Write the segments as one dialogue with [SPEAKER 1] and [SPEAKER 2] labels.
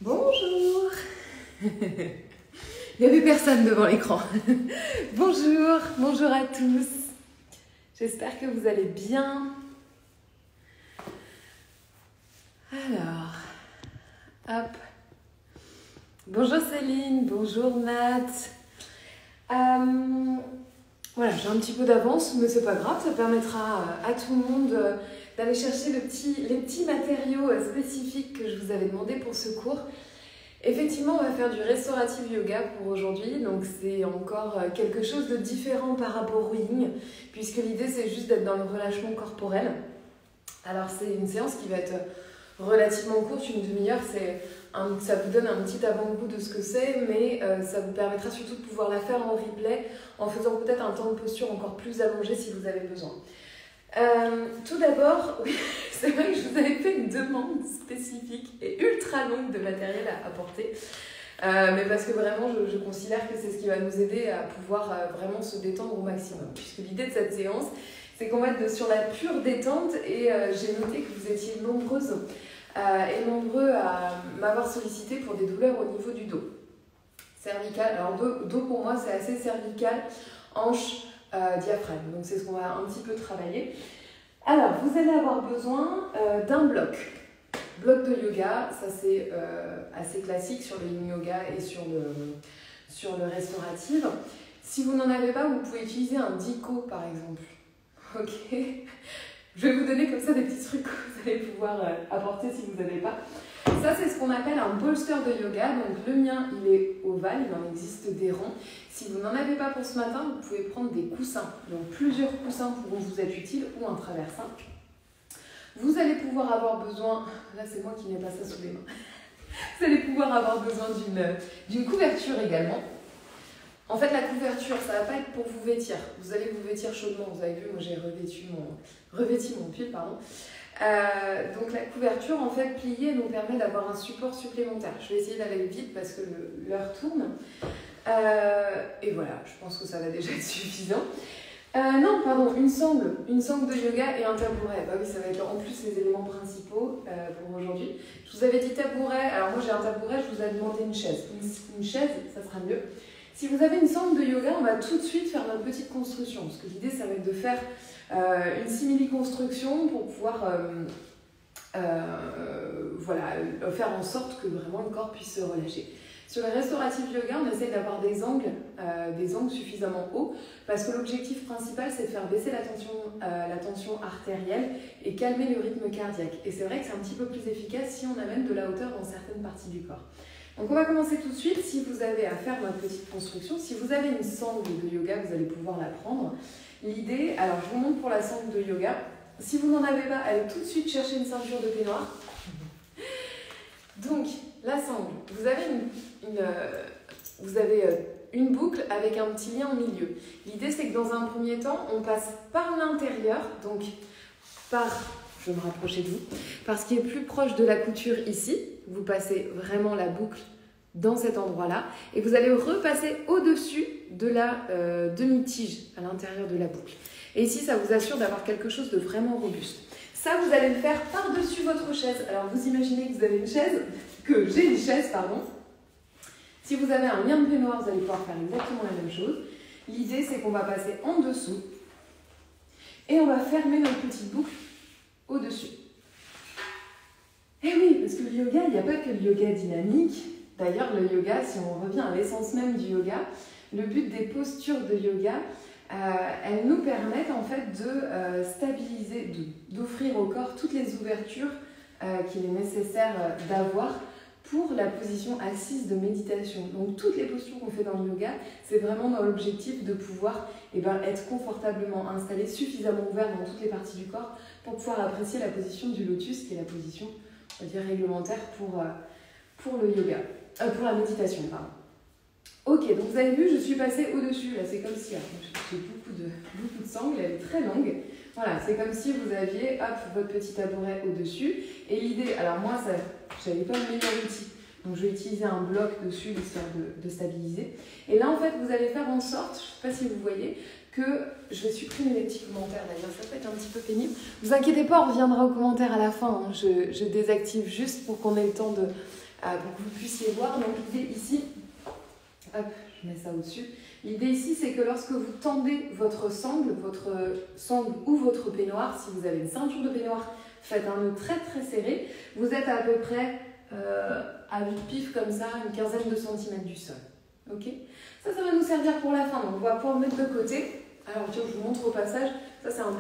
[SPEAKER 1] Bonjour. Il n'y avait personne devant l'écran. Bonjour à tous. J'espère que vous allez bien. Alors, hop. Bonjour Céline, bonjour Nat. Voilà, j'ai un petit peu d'avance, mais c'est pas grave, ça permettra à tout le monde d'aller chercher les petits matériaux spécifiques que je vous avais demandé pour ce cours. Effectivement, on va faire du restorative yoga pour aujourd'hui, donc c'est encore quelque chose de différent par rapport au yin, puisque l'idée c'est juste d'être dans le relâchement corporel. Alors c'est une séance qui va être relativement courte, une demi-heure, ça vous donne un petit avant-goût de ce que c'est, mais ça vous permettra surtout de pouvoir la faire en replay, en faisant peut-être un temps de posture encore plus allongé si vous avez besoin. Tout d'abord, oui, c'est vrai que je vous avais fait une demande spécifique et ultra longue de matériel à apporter, mais parce que vraiment je considère que c'est ce qui va nous aider à pouvoir vraiment se détendre au maximum, puisque l'idée de cette séance, c'est qu'on va être sur la pure détente et j'ai noté que vous étiez nombreuses et nombreux à m'avoir sollicité pour des douleurs au niveau du dos. Cervical, alors dos pour moi c'est assez cervical, hanche, diaphragme, donc c'est ce qu'on va un petit peu travailler. Alors vous allez avoir besoin d'un bloc de yoga, ça c'est assez classique sur le yin yoga et sur le restaurative. Si vous n'en avez pas, vous pouvez utiliser un dico par exemple. Ok, je vais vous donner comme ça des petits trucs que vous allez pouvoir apporter si vous n'avez pas. Ça, c'est ce qu'on appelle un bolster de yoga. Donc, le mien, il est ovale, il en existe des ronds. Si vous n'en avez pas pour ce matin, vous pouvez prendre des coussins. Donc, plusieurs coussins pourront vous être utiles ou un traversin. Vous allez pouvoir avoir besoin, là c'est moi qui n'ai pas ça sous les mains, vous allez pouvoir avoir besoin d'une couverture également. En fait, la couverture, ça ne va pas être pour vous vêtir. Vous allez vous vêtir chaudement. Vous avez vu, moi j'ai revêti mon pull, pardon. Donc la couverture, en fait, pliée nous permet d'avoir un support supplémentaire. Je vais essayer d'aller vite parce que l'heure tourne. Et voilà, je pense que ça va déjà être suffisant. Non, pardon, une sangle de yoga et un tabouret. Bah oui, ça va être en plus les éléments principaux pour aujourd'hui. Je vous avais dit tabouret. Alors moi j'ai un tabouret, je vous ai demandé une chaise. Une chaise, ça sera mieux. Si vous avez une sangle de yoga, on va tout de suite faire notre petite construction. Parce que l'idée, ça va être de faire une simili-construction pour pouvoir faire en sorte que vraiment le corps puisse se relâcher. Sur le restorative yoga, on essaie d'avoir des angles suffisamment hauts parce que l'objectif principal, c'est de faire baisser la tension artérielle et calmer le rythme cardiaque. Et c'est vrai que c'est un petit peu plus efficace si on amène de la hauteur dans certaines parties du corps. Donc on va commencer tout de suite. Si vous avez à faire notre petite construction, si vous avez une sangle de yoga, vous allez pouvoir la prendre. L'idée, alors je vous montre pour la sangle de yoga. Si vous n'en avez pas, allez tout de suite chercher une ceinture de peignoir. Donc la sangle, vous avez une boucle avec un petit lien au milieu. L'idée c'est que dans un premier temps, on passe par l'intérieur, donc je vais me rapprocher de vous, par ce qui est plus proche de la couture ici. Vous passez vraiment la boucle dans cet endroit-là et vous allez repasser au-dessus de la demi-tige à l'intérieur de la boucle. Et ici, ça vous assure d'avoir quelque chose de vraiment robuste. Ça, vous allez le faire par-dessus votre chaise. Alors, vous imaginez que vous avez j'ai une chaise, pardon. Si vous avez un lien de peignoir, vous allez pouvoir faire exactement la même chose. L'idée, c'est qu'on va passer en dessous et on va fermer notre petite boucle au-dessus. Et oui, parce que le yoga, il n'y a pas que le yoga dynamique. D'ailleurs, le yoga, si on revient à l'essence même du yoga, le but des postures de yoga, elles nous permettent en fait de stabiliser, d'offrir au corps toutes les ouvertures qu'il est nécessaire d'avoir pour la position assise de méditation. Donc toutes les postures qu'on fait dans le yoga, c'est vraiment dans l'objectif de pouvoir être confortablement installé, suffisamment ouvert dans toutes les parties du corps pour pouvoir apprécier la position du lotus, qui est la position, on va dire, réglementaire pour le yoga, pour la méditation, pardon. Ok, donc vous avez vu, je suis passée au-dessus, là c'est comme si, j'ai beaucoup de sangle, elle est très longue. Voilà, c'est comme si vous aviez, votre petit tabouret au-dessus. Et l'idée, alors moi, je n'avais pas le meilleur outil, donc je vais utiliser un bloc dessus, histoire de stabiliser. Et là, en fait, vous allez faire en sorte, je ne sais pas si vous voyez, que je vais supprimer les petits commentaires, d'ailleurs, ça peut être un petit peu pénible. Ne vous inquiétez pas, on reviendra aux commentaires à la fin, hein. Je désactive juste pour qu'on ait le temps pour que vous puissiez voir. Donc l'idée ici, hop, je mets ça au-dessus. L'idée ici, c'est que lorsque vous tendez votre sangle ou votre peignoir, si vous avez une ceinture de peignoir, faites un nœud très très serré. Vous êtes à peu près à vif-pif comme ça, une quinzaine de centimètres du sol. Ok, ça va nous servir pour la fin. Donc on va pouvoir mettre de côté. Alors tiens, je vous montre au passage. Ça c'est un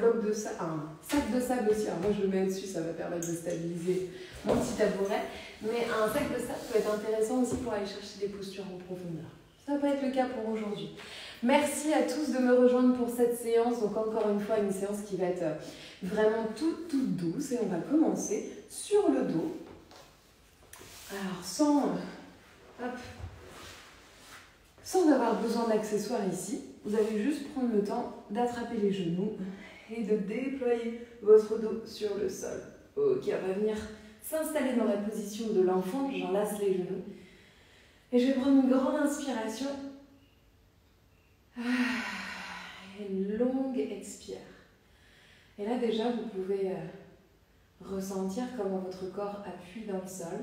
[SPEAKER 1] sac de sable aussi. Alors moi je le mets au-dessus, ça va permettre de stabiliser mon petit tabouret. Mais un sac de sable peut être intéressant aussi pour aller chercher des postures en profondeur. Ça ne va pas être le cas pour aujourd'hui. Merci à tous de me rejoindre pour cette séance. Donc encore une fois, une séance qui va être vraiment toute douce. Et on va commencer sur le dos. Alors sans avoir besoin d'accessoires ici, vous allez juste prendre le temps d'attraper les genoux et de déployer votre dos sur le sol. Ok, on va venir s'installer dans la position de l'enfant. J'enlace les genoux. Et je vais prendre une grande inspiration. Et une longue expire. Et là déjà, vous pouvez ressentir comment votre corps appuie dans le sol.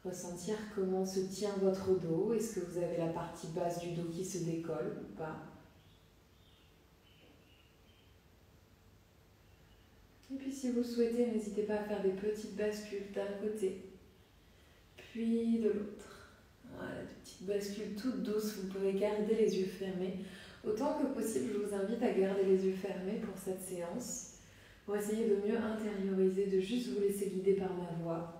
[SPEAKER 1] Ressentir comment se tient votre dos. Est-ce que vous avez la partie basse du dos qui se décolle ou pas? Et puis si vous souhaitez, n'hésitez pas à faire des petites bascules d'un côté, puis de l'autre. Voilà, des petites bascules toutes douces. Vous pouvez garder les yeux fermés. Autant que possible, je vous invite à garder les yeux fermés pour cette séance, pour essayer de mieux intérioriser, de juste vous laisser guider par ma voix.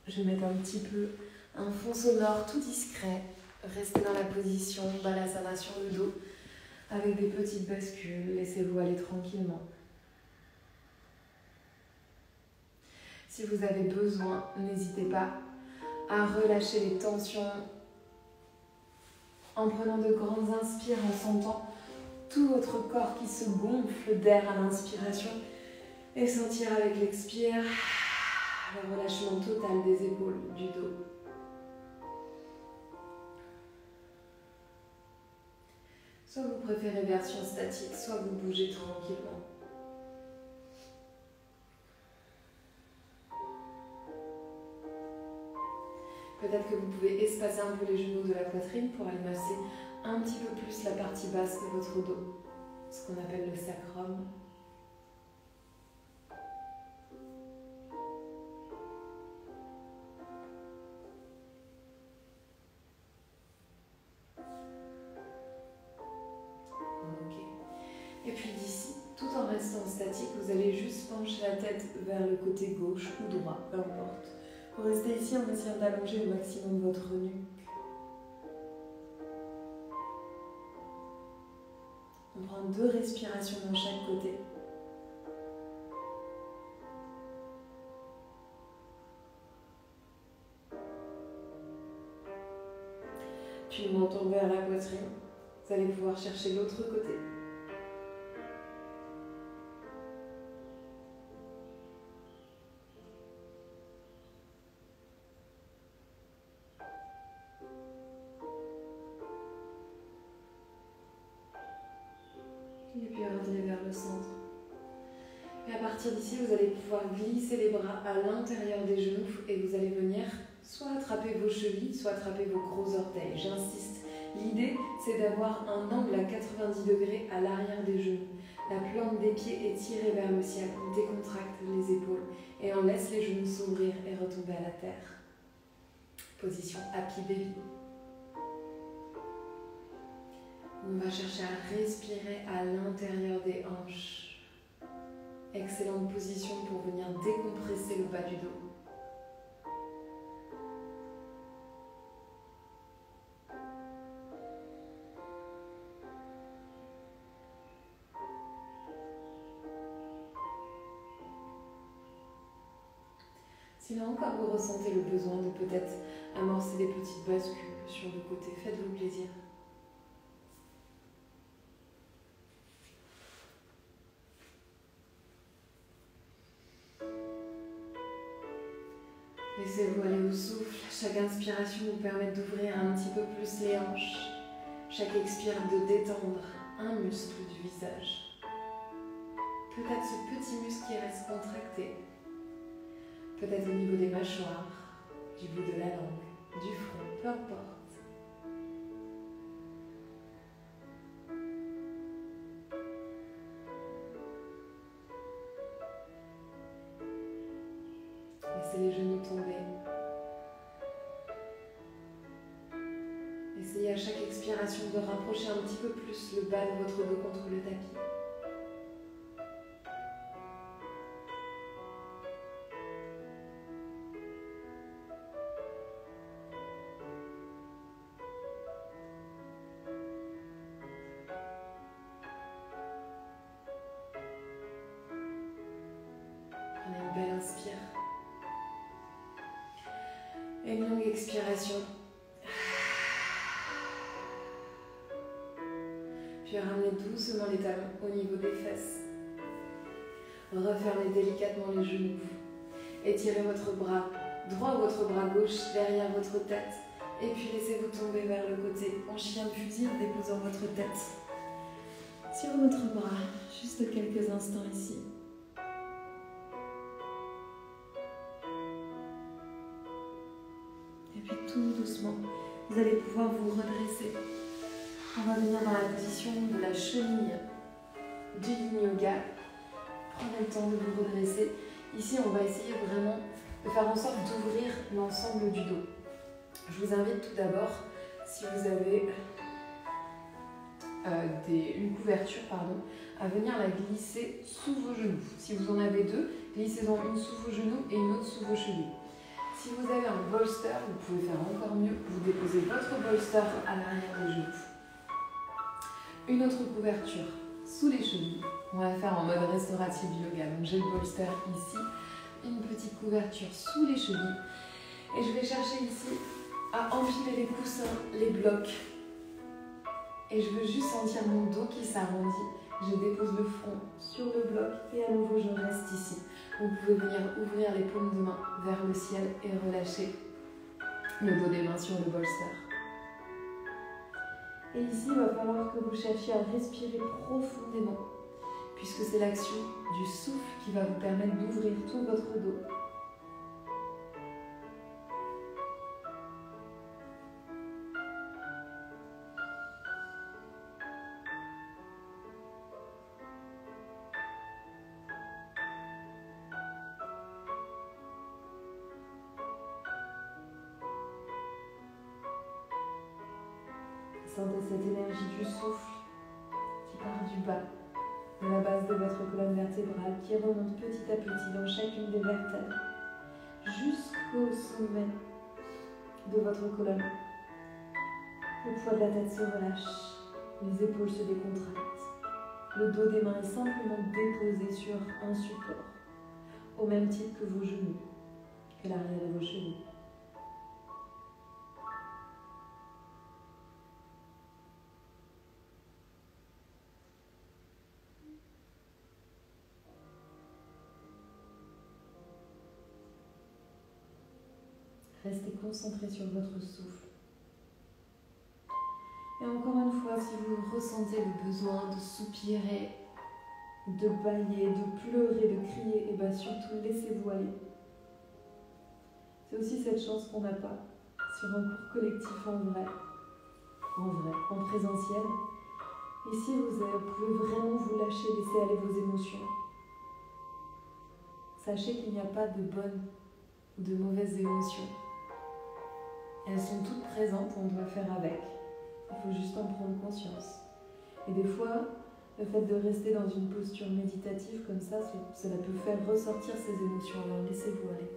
[SPEAKER 1] Je vais mettre un petit peu un fond sonore tout discret. Restez dans la position Balasana sur le dos avec des petites bascules. Laissez-vous aller tranquillement. Si vous avez besoin, n'hésitez pas à relâcher les tensions en prenant de grandes inspires, en sentant tout votre corps qui se gonfle d'air à l'inspiration et sentir avec l'expire le relâchement total des épaules, du dos. Soit vous préférez version statique, soit vous bougez tranquillement. Peut-être que vous pouvez espacer un peu les genoux de la poitrine pour aller masser un petit peu plus la partie basse de votre dos, ce qu'on appelle le sacrum. Et puis d'ici, tout en restant statique, vous allez juste pencher la tête vers le côté gauche ou droit, peu importe. Vous restez ici en essayant d'allonger au maximum votre nuque. On prend 2 respirations dans chaque côté. Puis le menton vers la poitrine. Vous allez pouvoir chercher l'autre côté. Et puis revenez vers le centre. Et à partir d'ici, vous allez pouvoir glisser les bras à l'intérieur des genoux et vous allez venir soit attraper vos chevilles, soit attraper vos gros orteils. J'insiste. L'idée, c'est d'avoir un angle à 90 degrés à l'arrière des genoux. La plante des pieds est tirée vers le ciel. On décontracte les épaules et on laisse les genoux s'ouvrir et retomber à la terre. Position Happy Baby. On va chercher à respirer à l'intérieur des hanches. Excellente position pour venir décompresser le bas du dos. Si là encore vous ressentez le besoin de peut-être amorcer des petites bascules sur le côté, faites-vous plaisir. Laissez-vous aller au souffle. Chaque inspiration vous permet d'ouvrir un petit peu plus les hanches. Chaque expire de détendre un muscle du visage. peut-être ce petit muscle qui reste contracté, peut-être au niveau des mâchoires, du bout de la langue, du front, peu importe. Laissez les genoux tomber. Essayez à chaque expiration de rapprocher un petit peu plus le bas de votre dos contre le tapis. Prenez une belle inspire. Et une longue expiration. Puis ramenez doucement les talons au niveau des fesses. Refermez délicatement les genoux. Étirez votre bras droit ou votre bras gauche derrière votre tête. Et puis laissez-vous tomber vers le côté en chien de fusil en déposant votre tête sur votre bras. Juste quelques instants ici. Et puis tout doucement, vous allez pouvoir vous redresser. On va venir dans la position de la chenille du Yin Yoga. Prenez le temps de vous redresser. Ici, on va essayer vraiment de faire en sorte d'ouvrir l'ensemble du dos. Je vous invite tout d'abord, si vous avez une couverture, à venir la glisser sous vos genoux. Si vous en avez deux, glissez-en une sous vos genoux et une autre sous vos chevilles. Si vous avez un bolster, vous pouvez faire encore mieux. Vous déposez votre bolster à l'arrière des genoux. Une autre couverture sous les chevilles. On va faire en mode restaurative yoga. Donc j'ai le bolster ici, une petite couverture sous les chevilles. Et je vais chercher ici à empiler les coussins, les blocs. Et je veux juste sentir mon dos qui s'arrondit. Je dépose le front sur le bloc et à nouveau je reste ici. Vous pouvez venir ouvrir les paumes de main vers le ciel et relâcher le dos des mains sur le bolster. Et ici, il va falloir que vous cherchiez à respirer profondément, puisque c'est l'action du souffle qui va vous permettre d'ouvrir tout votre dos. Sentez cette énergie du souffle qui part du bas, de la base de votre colonne vertébrale, qui remonte petit à petit dans chacune des vertèbres, jusqu'au sommet de votre colonne. Le poids de la tête se relâche, les épaules se décontractent. Le dos des mains est simplement déposé sur un support, au même titre que vos genoux, que l'arrière de vos chevilles. Restez concentré sur votre souffle. Et encore une fois, si vous ressentez le besoin de soupirer, de bâiller, de pleurer, de crier, et bien surtout laissez-vous aller. C'est aussi cette chance qu'on n'a pas sur un cours collectif en vrai, en présentiel. Ici, vous pouvez vraiment vous lâcher, laisser aller vos émotions. Sachez qu'il n'y a pas de bonnes ou de mauvaises émotions. Elles sont toutes présentes, on doit faire avec. Il faut juste en prendre conscience. Et des fois, le fait de rester dans une posture méditative comme ça, cela peut faire ressortir ces émotions. Alors laissez-vous aller.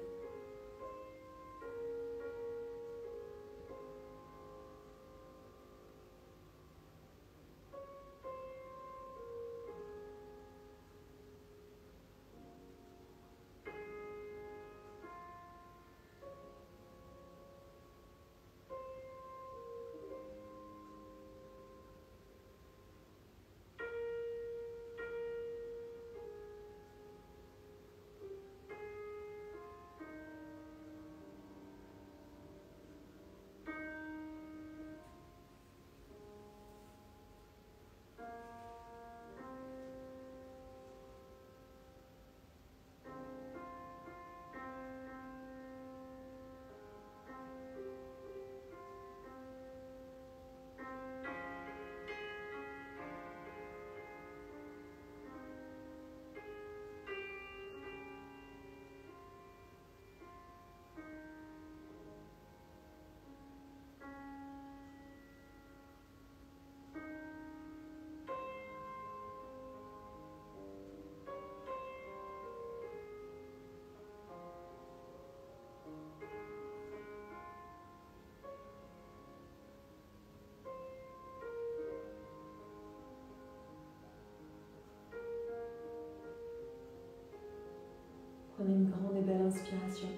[SPEAKER 1] Prenez une grande et belle inspiration.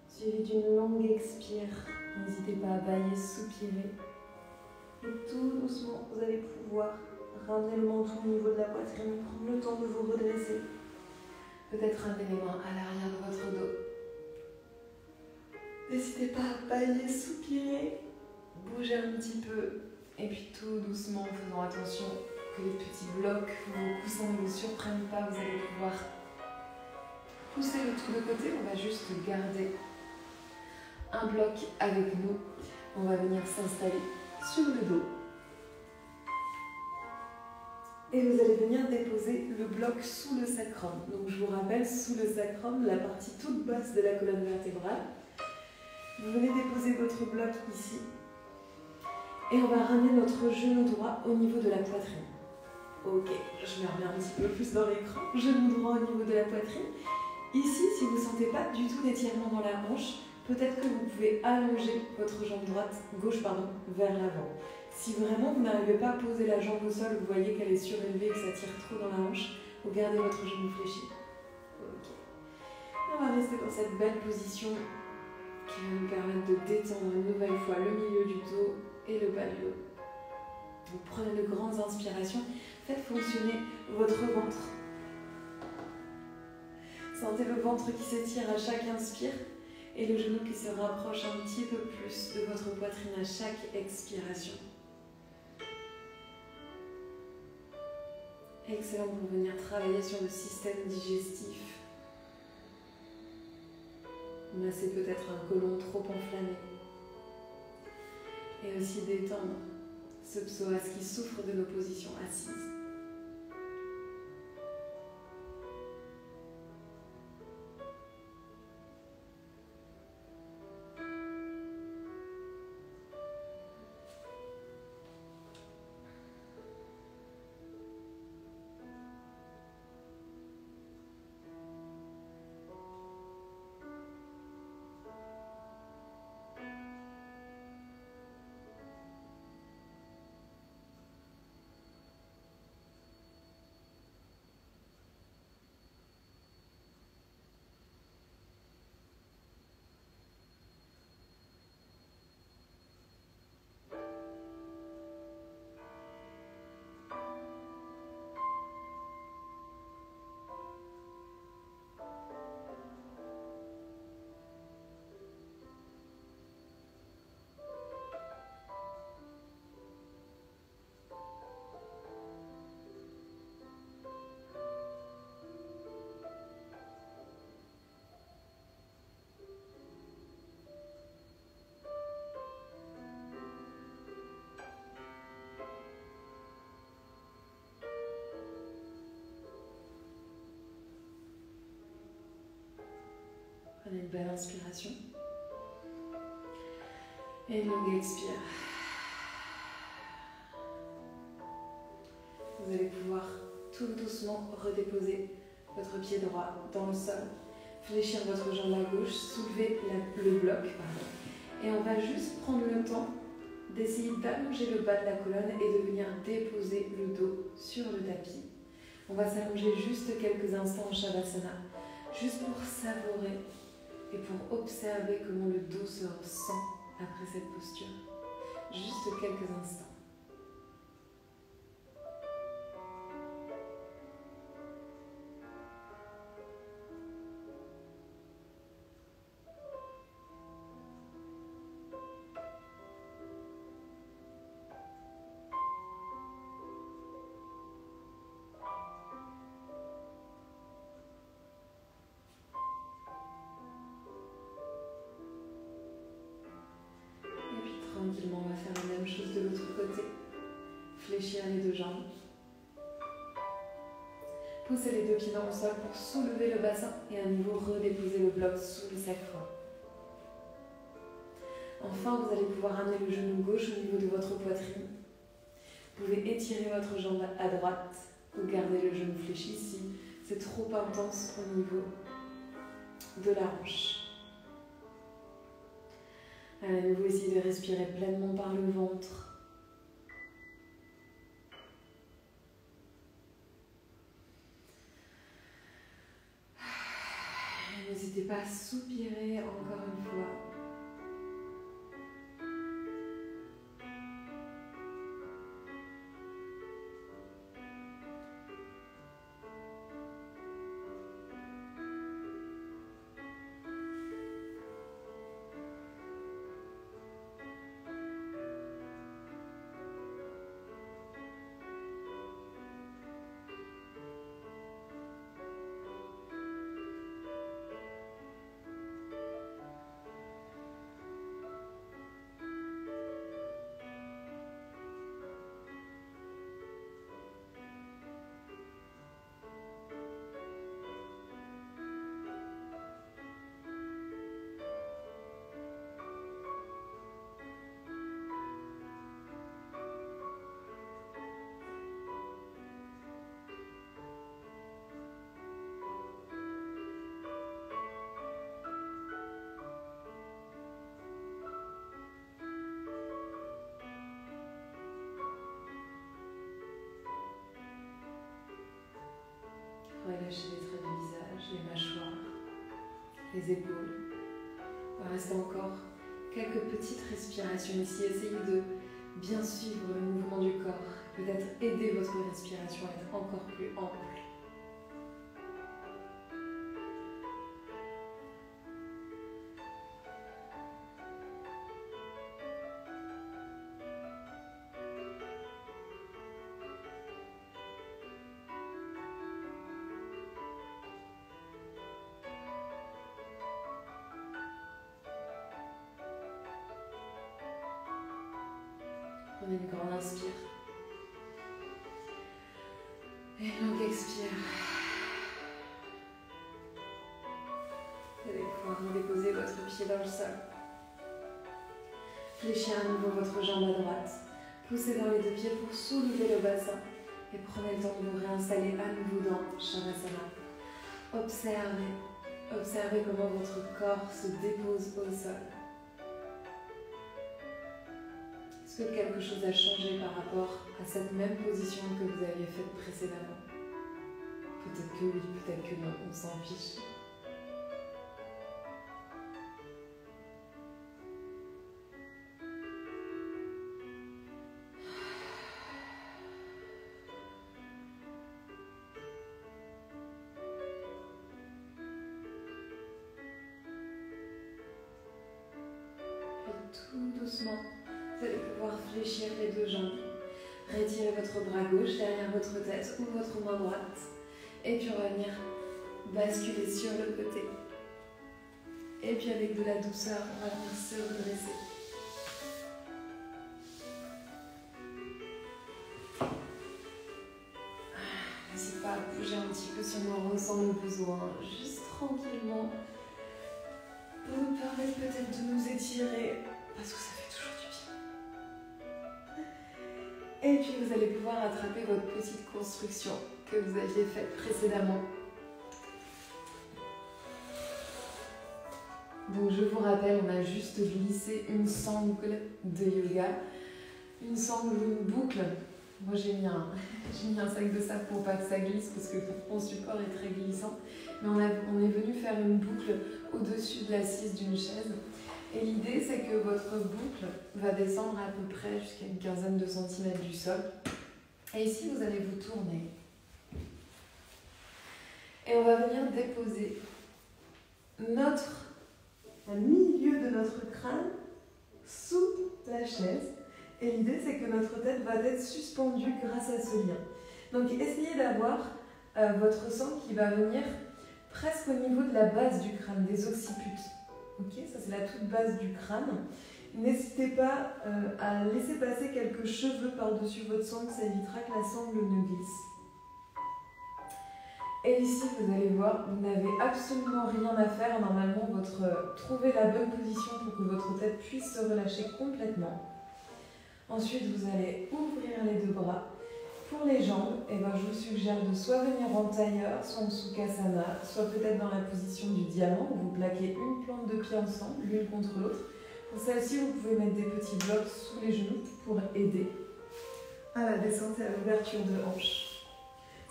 [SPEAKER 1] Suivi d'une longue expire. N'hésitez pas à bâiller, soupirer. Et tout doucement, vous allez pouvoir ramener le menton au niveau de la poitrine, prendre le temps de vous redresser. Peut-être ramener les mains à l'arrière de votre dos. N'hésitez pas à bâiller, soupirer, bouger un petit peu. Et puis tout doucement, en faisant attention que les petits blocs ou vos coussins ne vous surprennent pas, vous allez pouvoir pousser le tout de côté. On va juste garder un bloc avec nous. On va venir s'installer sur le dos. Et vous allez venir déposer le bloc sous le sacrum. Donc je vous rappelle, sous le sacrum, la partie toute basse de la colonne vertébrale. Vous venez déposer votre bloc ici. Et on va ramener notre genou droit au niveau de la poitrine. Ok, je me remets un petit peu plus dans l'écran. Genou droit au niveau de la poitrine. Ici, si vous ne sentez pas du tout d'étirement dans la hanche, peut-être que vous pouvez allonger votre jambe gauche vers l'avant. Si vraiment vous n'arrivez pas à poser la jambe au sol, vous voyez qu'elle est surélevée, que ça tire trop dans la hanche, vous gardez votre genou fléchi. Ok. On va rester dans cette belle position qui va nous permettre de détendre une nouvelle fois le milieu du dos et le bas du dos. Vous prenez de grandes inspirations, faites fonctionner votre ventre. Sentez le ventre qui s'étire à chaque inspire et le genou qui se rapproche un petit peu plus de votre poitrine à chaque expiration. Excellent pour venir travailler sur le système digestif. Masser peut-être un côlon trop enflammé. Et aussi détendre ce psoas qui souffre de nos positions assises. Prenez une belle inspiration. Et une longue expire. Vous allez pouvoir tout doucement redéposer votre pied droit dans le sol. Fléchir votre jambe à gauche, soulever le bloc. Et on va juste prendre le temps d'essayer d'allonger le bas de la colonne et de venir déposer le dos sur le tapis. On va s'allonger juste quelques instants en Shavasana, juste pour savourer et pour observer comment le dos se ressent après cette posture. Juste quelques instants. Tranquillement, on va faire la même chose de l'autre côté. Fléchir les deux jambes. Poussez les deux pieds dans le sol pour soulever le bassin et à nouveau redéposer le bloc sous le sacrum. Enfin, vous allez pouvoir amener le genou gauche au niveau de votre poitrine. Vous pouvez étirer votre jambe à droite ou garder le genou fléchi si c'est trop intense au niveau de la hanche. À nouveau, essayez de respirer pleinement par le ventre. soupirer encore une fois. Relâchez les traits du visage, les mâchoires, les épaules. Il va rester encore quelques petites respirations ici. Essayez de bien suivre le mouvement du corps. Peut-être aider votre respiration à être encore plus ample. Prenez une grande inspire. Et une longue expire. Vous allez pouvoir déposer votre pied dans le sol. Fléchissez à nouveau votre jambe à droite. Poussez dans les deux pieds pour soulever le bassin. Et prenez le temps de vous réinstaller à nouveau dans Shavasana. Observez comment votre corps se dépose au sol. Est-ce que quelque chose a changé par rapport à cette même position que vous aviez faite précédemment? Peut-être que oui, peut-être que non, on s'en fiche. Puis tout doucement, vous allez pouvoir fléchir les deux jambes. Retirez votre bras gauche derrière votre tête ou votre main droite. Et puis on va venir basculer sur le côté. Et puis avec de la douceur, on va venir se redresser. N'hésitez pas à bouger un petit peu si on en ressent le besoin. Juste tranquillement. Pour nous permettre peut-être de nous étirer. Parce que ça fait toujours du bien. Et puis vous allez pouvoir attraper votre petite construction que vous aviez faite précédemment. Donc je vous rappelle, on a juste glissé une sangle de yoga, une sangle ou une boucle. Moi j'ai mis un sac de sable pour pas que ça glisse parce que mon support est très glissant. Mais on est venu faire une boucle au-dessus de l'assise d'une chaise. Et l'idée c'est que votre boucle va descendre à peu près jusqu'à une quinzaine de centimètres du sol. Et ici vous allez vous tourner. Et on va venir déposer un milieu de notre crâne sous la chaise. Et l'idée, c'est que notre tête va être suspendue grâce à ce lien. Donc, essayez d'avoir votre sang qui va venir presque au niveau de la base du crâne, des occiputes. Ok, ça c'est la toute base du crâne. N'hésitez pas à laisser passer quelques cheveux par-dessus votre sangle, ça évitera que la sangle ne glisse. Et ici, vous allez voir, vous n'avez absolument rien à faire. Normalement, trouvez la bonne position pour que votre tête puisse se relâcher complètement. Ensuite, vous allez ouvrir les deux bras. Pour les jambes, je vous suggère de soit venir en tailleur, soit en Sukhasana, soit peut-être dans la position du diamant, où vous plaquez une plante de pied ensemble, l'une contre l'autre. Pour celle-ci, vous pouvez mettre des petits blocs sous les genoux pour aider à la descente et à l'ouverture de hanches.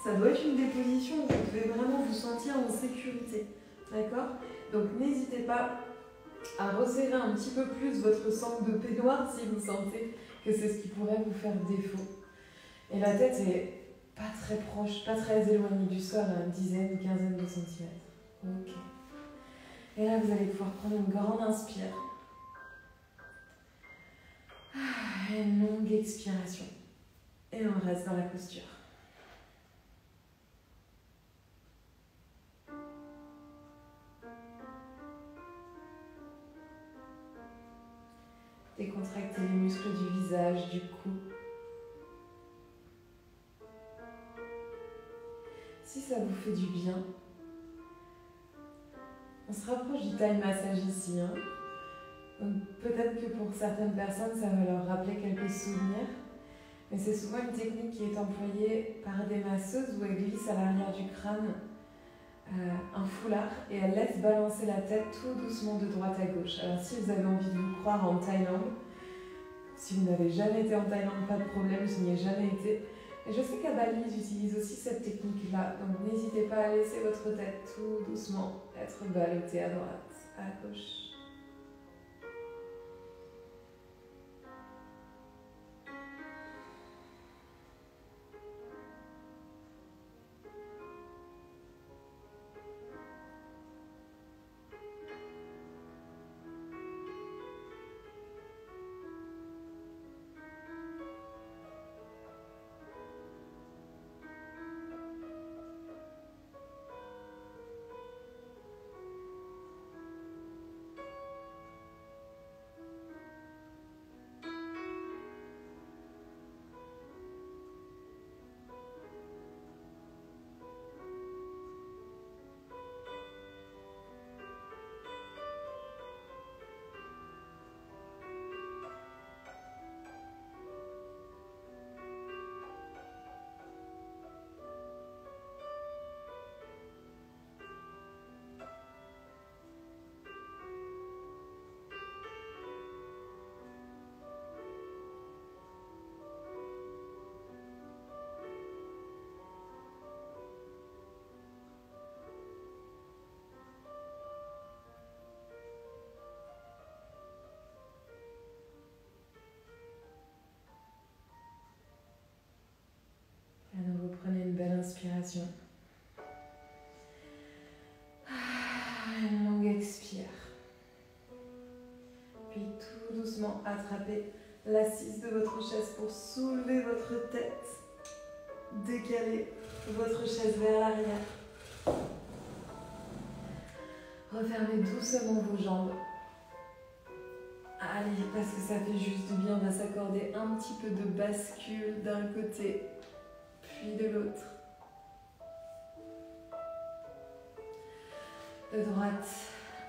[SPEAKER 1] Ça doit être une des positions où vous devez vraiment vous sentir en sécurité. D'accord ? Donc n'hésitez pas à resserrer un petit peu plus votre sangle de peignoir si vous sentez que c'est ce qui pourrait vous faire défaut. Et la tête est pas très proche, pas très éloignée du sol, à une dizaine ou quinzaine de centimètres. Ok. Et là, vous allez pouvoir prendre une grande inspire. Et une longue expiration. Et on reste dans la posture. Décontractez les muscles du visage, du cou. Si ça vous fait du bien, on se rapproche du Thai massage ici. Peut-être que pour certaines personnes, ça va leur rappeler quelques souvenirs. Mais c'est souvent une technique qui est employée par des masseuses où elles glissent à l'arrière du crâne un foulard et elles laissent balancer la tête tout doucement de droite à gauche. Alors si vous avez envie de vous croire en Thaïlande, si vous n'avez jamais été en Thaïlande, pas de problème, je n'y ai jamais été. Et je sais qu'à Bali, ils utilisent aussi cette technique-là. Donc n'hésitez pas à laisser votre tête tout doucement être ballottée à droite, à gauche. Prenez une belle inspiration. Une longue expire. Puis tout doucement attrapez l'assise de votre chaise pour soulever votre tête. Décalez votre chaise vers l'arrière. Refermez doucement vos jambes. Allez, parce que ça fait juste du bien, on va s'accorder un petit peu de bascule d'un côté puis de l'autre. De droite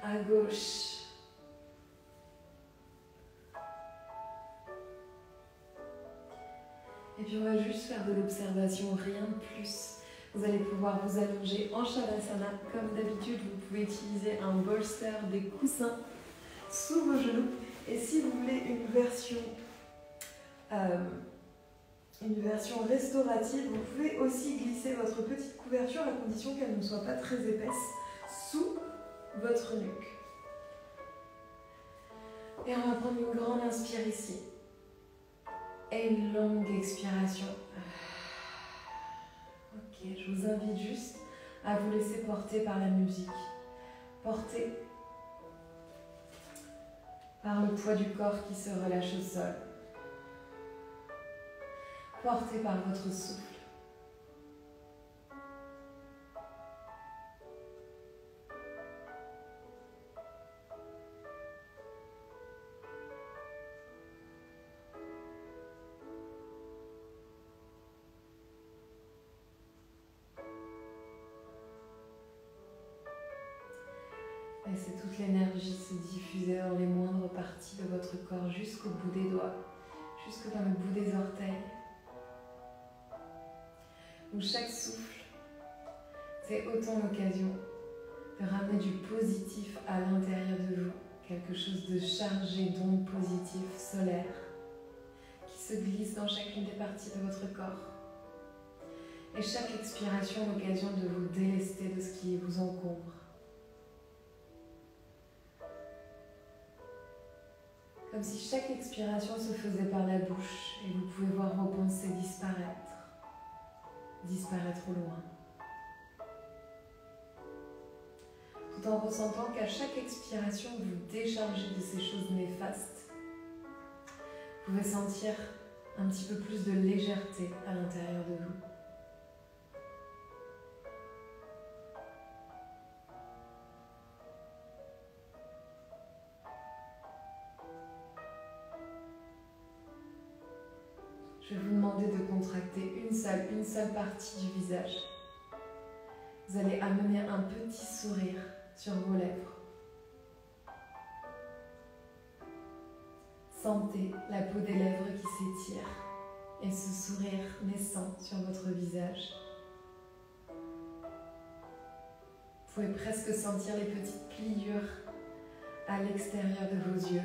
[SPEAKER 1] à gauche. Et puis on va juste faire de l'observation, rien de plus. Vous allez pouvoir vous allonger en Shavasana. Comme d'habitude, vous pouvez utiliser un bolster, des coussins sous vos genoux. Et si vous voulez une version restaurative, vous pouvez aussi glisser votre petite couverture à condition qu'elle ne soit pas très épaisse sous votre nuque. Et on va prendre une grande inspire ici. Et une longue expiration. Ok, je vous invite juste à vous laisser porter par la musique. Porter par le poids du corps qui se relâche au sol. Porté par votre souffle. Laissez toute l'énergie se diffuser dans les moindres parties de votre corps jusqu'au bout des doigts, jusque dans le bout des orteils. Où chaque souffle, c'est autant l'occasion de ramener du positif à l'intérieur de vous, quelque chose de chargé d'ondes positives solaires qui se glisse dans chacune des parties de votre corps. Et chaque expiration, l'occasion de vous délester de ce qui vous encombre. Comme si chaque expiration se faisait par la bouche et vous pouvez voir vos pensées disparaître au loin. Tout en ressentant qu'à chaque expiration, vous déchargez de ces choses néfastes. Vous pouvez sentir un petit peu plus de légèreté à l'intérieur de vous. Je vais vous demander de contracter une seule partie du visage. Vous allez amener un petit sourire sur vos lèvres. Sentez la peau des lèvres qui s'étire et ce sourire naissant sur votre visage. Vous pouvez presque sentir les petites pliures à l'extérieur de vos yeux.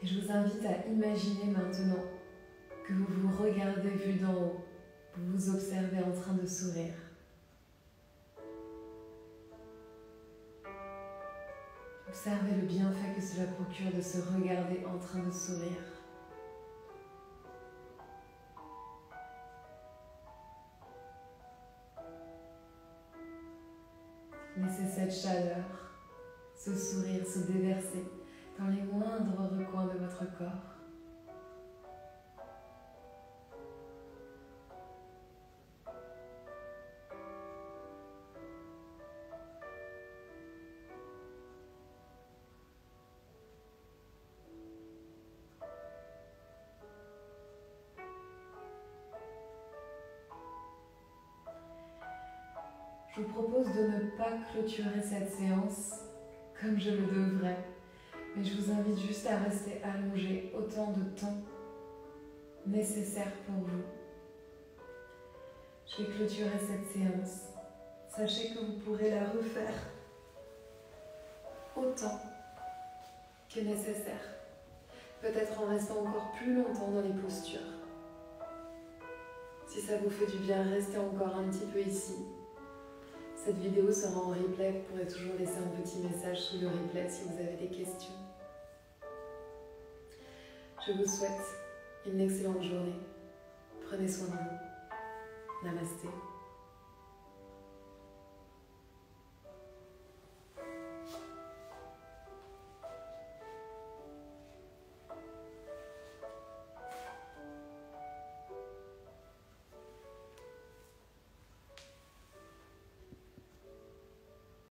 [SPEAKER 1] Et je vous invite à imaginer maintenant que vous vous regardez vu d'en haut, vous vous observez en train de sourire. Observez le bienfait que cela procure de se regarder en train de sourire. Laissez cette chaleur, ce sourire se déverser dans les moindres recoins de votre corps. Je vous propose de ne pas clôturer cette séance comme je le devrais, mais je vous invite juste à rester allongé autant de temps nécessaire pour vous. Je vais clôturer cette séance. Sachez que vous pourrez la refaire autant que nécessaire, peut-être en restant encore plus longtemps dans les postures. Si ça vous fait du bien, restez encore un petit peu ici. Cette vidéo sera en replay, vous pourrez toujours laisser un petit message sous le replay si vous avez des questions. Je vous souhaite une excellente journée. Prenez soin de vous. Namasté.